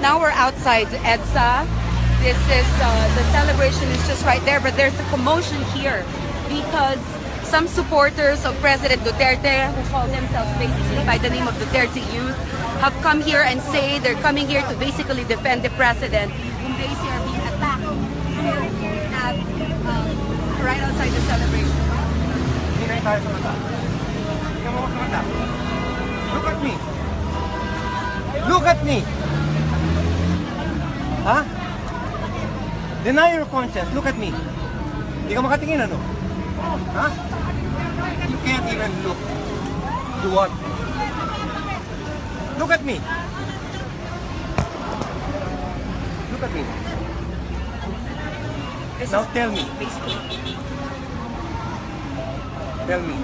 Now we're outside EDSA. This is, the celebration is just right there, but there's a commotion here because some supporters of President Duterte, who call themselves basically by the name of Duterte Youth, have come here and say they're coming here to basically defend the president, whom they say are being attacked at, right outside the celebration. Look at me. Look at me. Huh? Deny your conscience. Look at me. Hindi ka makatingin, ano? Huh? You can't even look. Do what? Look at me. Look at me. Now tell me. Tell me.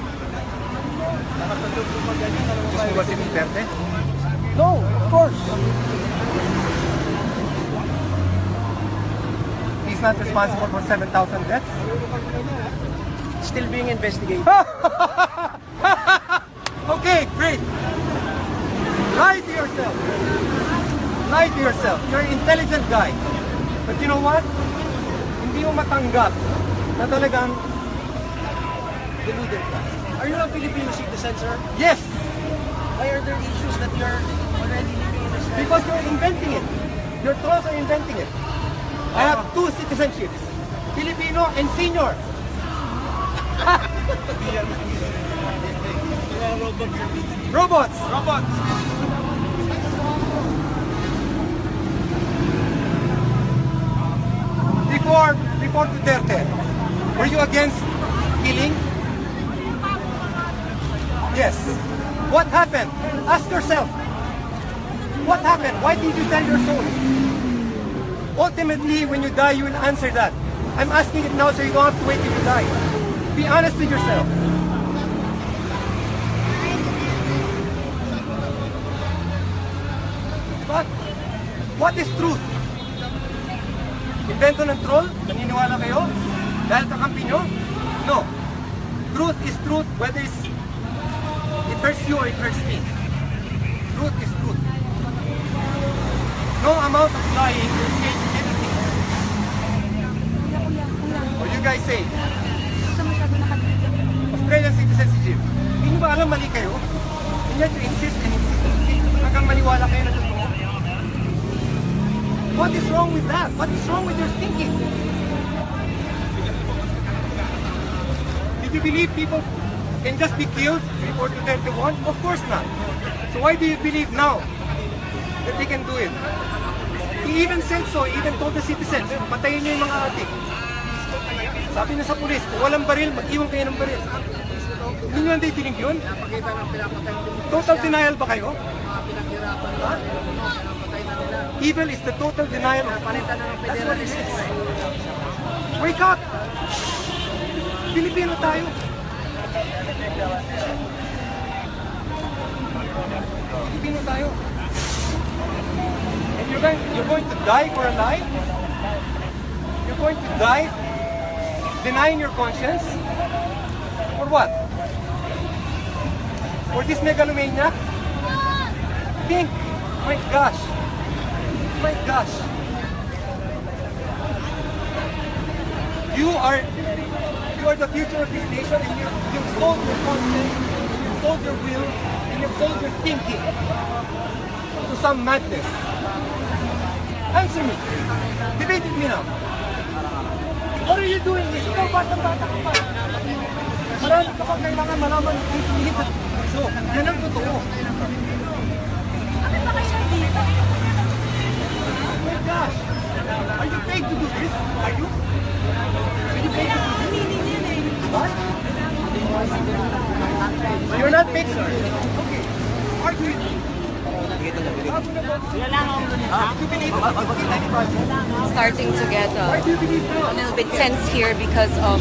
Gusto mo ba si Duterte? No, of course. He's not responsible for 7,000 deaths? Still being investigated. Okay, great. Lie to yourself. Lie to yourself. You're an intelligent guy. But you know what? Hindi mo matanggap na talagang deluded ka. Are you a Filipino citizen, sir? Yes, Why are there issues that you're already living in this country? because you're inventing it. Your trolls are inventing it. I have 2 citizenships. Filipino and senior. Robots. Robots. Before Duterte, were you against killing? Yes. What happened? Ask yourself. What happened? Why did you sell your soul? Ultimately, when you die, you will answer that. I'm asking it now so you don't have to wait till you die. Be honest with yourself. But what is truth? Invento ng troll? Naniniwala kayo? Dahil kakampi nyo? No. Truth is truth whether it hurts you or it hurts me. Truth is truth. No amount of lying will change anything. What do you guys say? Australian citizen si Jim. Hindi nyo ba alam mali kayo? And yet you insist and insist and insist hanggang maniwala kayo na totoo. What is wrong with that? What is wrong with your thinking? Did you believe people can just be killed before Duterte won? Of course not. So why do you believe now that they can do it? He even said so, he even told the citizens, patayin niyo yung mga adik. Sabi niya sa pulis, kung walang baril, mag-iwan kayo ng baril. Hindi nyo hindi tinig yun? Total denial ba kayo? Ha? Evil is the total denial of that's what it is. Wake up! Pilipino tayo. Pilipino tayo. And you're going to die for a lie? You're going to die denying your conscience? For what? For this megalomania? Think! My gosh! My gosh! You are the future of this nation, and you've sold your conscience, you've sold your will, and you've sold your thinking to some madness. Answer me. Debate with me now. What are you doing? Ikaw, bata-bata ka pa. Marami ka pa kailangan malaman hihit sa puso. Yan ang totoo. Ano ba kayo dito? Oh my gosh! Are you paid to do this? Are you? Are you paid to do this? What? You're not paid, sir. Okay. Argue with me. Starting to get a little bit tense here because of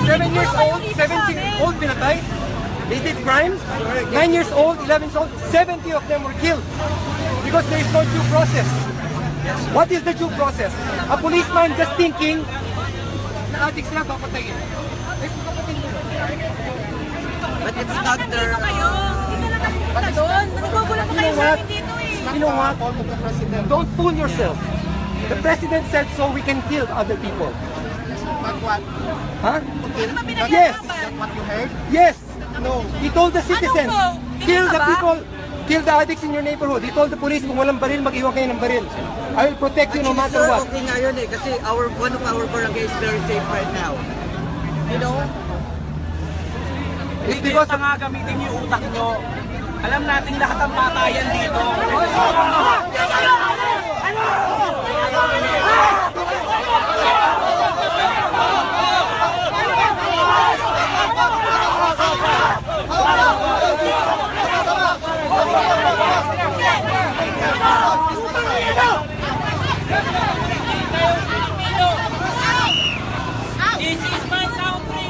7 years old, 17 years old pinatay. They did crimes. 9 years old, 11 years old, 70 of them were killed because there is no due process. What is the due process? A policeman just thinking na adik sila papatayin. But it's not their... Hindi na naman doon. Nagugula what? You know what? Don't fool yourself. The president said so we can kill other people. But what? Huh? That's Yes. what you heard? Yes. No. He told the citizens, po? kill Binenta the ba? people, kill the addicts in your neighborhood. He told the police, kung walang baril, mag-iwan kayo ng baril. I will protect you no matter what. Okay nga yun eh, kasi one of our barangay is very safe right now. You know? It's because Basta nga gamitin niyo yung utak nyo. Alam natin lahat ang patayan dito. This is my country,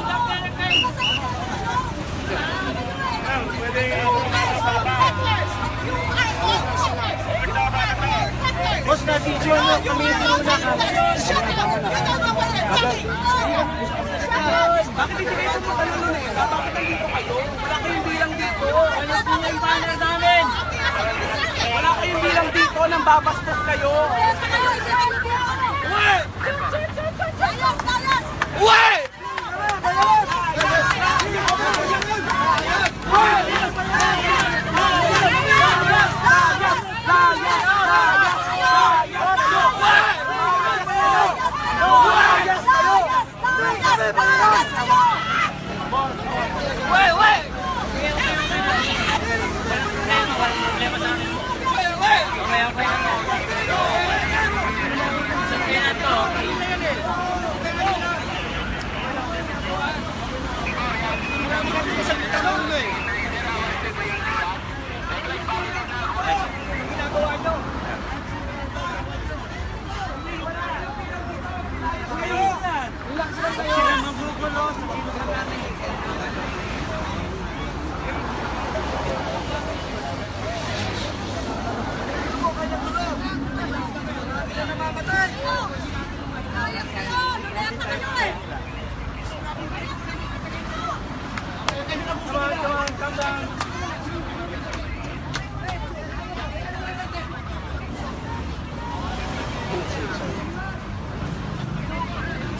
Boss, na-video nyo kami yung tinuna ka. Bakit hindi kayo pumunta nun eh? Bakit nandito kayo? Wala kayong bilang dito. Ano po yung banner namin? Wala kayong bilang dito nang babastos kayo. Uwe!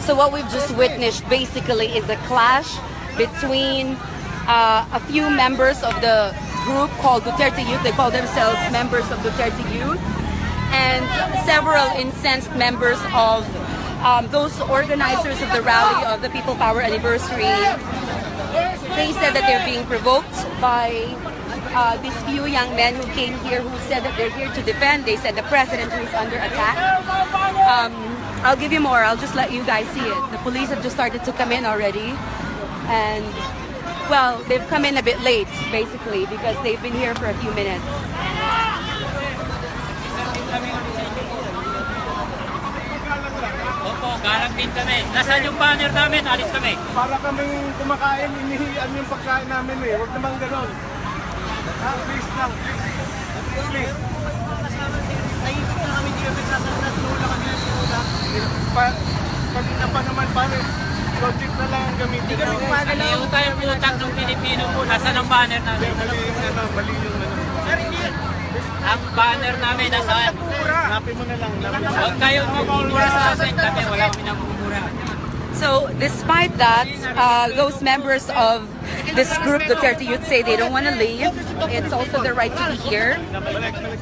So what we've just witnessed basically is a clash between a few members of the group called Duterte Youth. They call themselves members of Duterte Youth, and several incensed members of those organizers of the rally of the People Power Anniversary. They said that they're being provoked by these few young men who came here, who said that they're here to defend. They said the president who is under attack. I'll give you more. I'll just let you guys see it. The police have just started to come in already. And, well, they've come in a bit late, basically, because they've been here for a few minutes. Opo, galang din kami. Nasaan yung banner namin? Alis kami. para kaming kumakain, inihian yung pagkain namin eh. Huwag naman ganon. Please lang, please. Please. Naisip na kami, di kami sasalat, nula kami ng tinuna. Kanina pa naman pare, logic na lang ang gamitin Hindi kami namin. gumagalaw. Ayaw tayo putak ng Pilipino po. Nasaan ang banner namin? Mali yung Sir, hindi. Ang banner namin, nasaan? Hanapin mo na lang. Huwag kayong magmumura sa akin. Kami, wala kami namumura. So, despite that, those members of this group, Duterte Youth, say they don't want to leave. It's also their right to be here.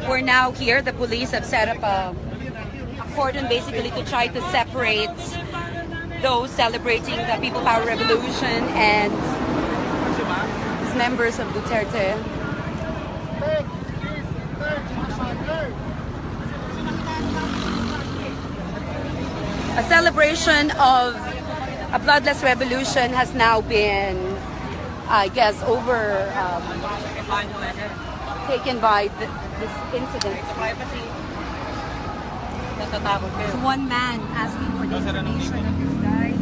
We're now here. The police have set up a cordon basically to try to separate those celebrating the People Power Revolution and members of Duterte. A celebration of a bloodless revolution has now been, I guess, taken by this incident. Natatakot kayo. There's one man asking for the information of this guy,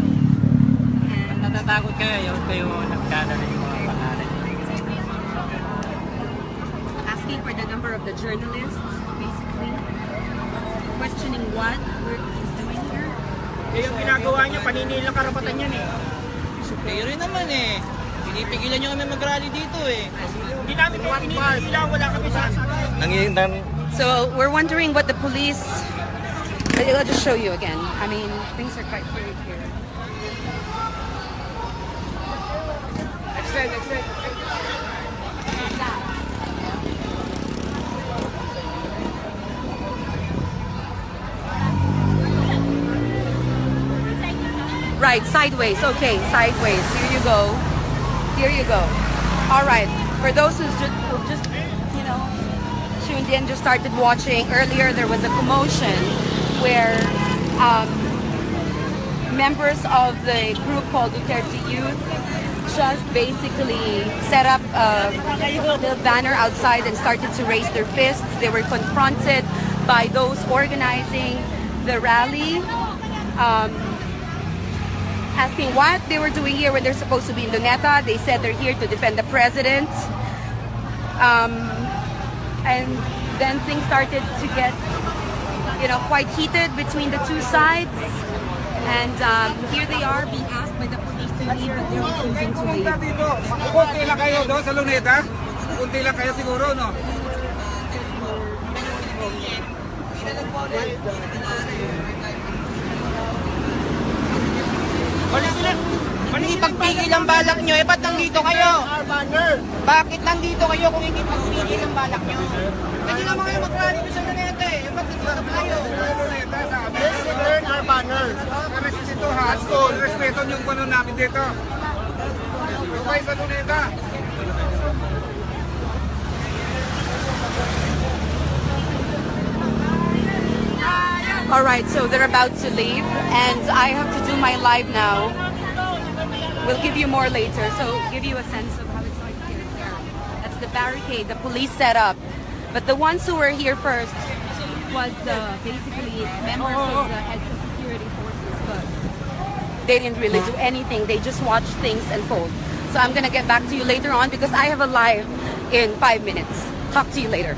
and Natatakot kayo. Kayo nagkana na yung mga pangalan. asking for the number of the journalists, basically questioning what work he's doing here. Eh, yung ginagawa niya, paninilang karapatan yan eh. Kayo rin naman eh. Pinipigilan nyo kami mag-rally dito eh. Hindi namin pinipigilan, wala kami sasagot. So we're wondering what the police. I'll just show you again. I mean, things are quite fluid here. Extend. Right, sideways. Okay, sideways. Here you go. Here you go. All right. For those who just tuned in, just started watching earlier, there was a commotion where members of the group called Duterte Youth just basically set up a little banner outside and started to raise their fists. They were confronted by those organizing the rally, asking what they were doing here when they're supposed to be in Luneta. They said they're here to defend the president. And then things started to get, quite heated between the two sides. And here they are being asked by the police to leave, but they're refusing to leave. Kunti lang kayo doon sa Luneta? Kunti lang kayo siguro, no? Hindi pagpigil ang balak nyo, ba't nandito kayo? Bakit nandito kayo kung hindi pagpigil ang balak nyo? Pwede naman kayo mag-rally sa Luneta ba't nandito kayo? Let's learn our banner. Respetuhan. Respeto yung kuno namin dito. Lupay sa Luneta. All right, so they're about to leave, and I have to do my live now. We'll give you more later, so give you a sense of how it's like here. That's the barricade the police set up. But the ones who were here first was basically members of the EDSA security forces, but they didn't really do anything. They just watched things unfold. So I'm gonna get back to you later on because I have a live in 5 minutes. Talk to you later.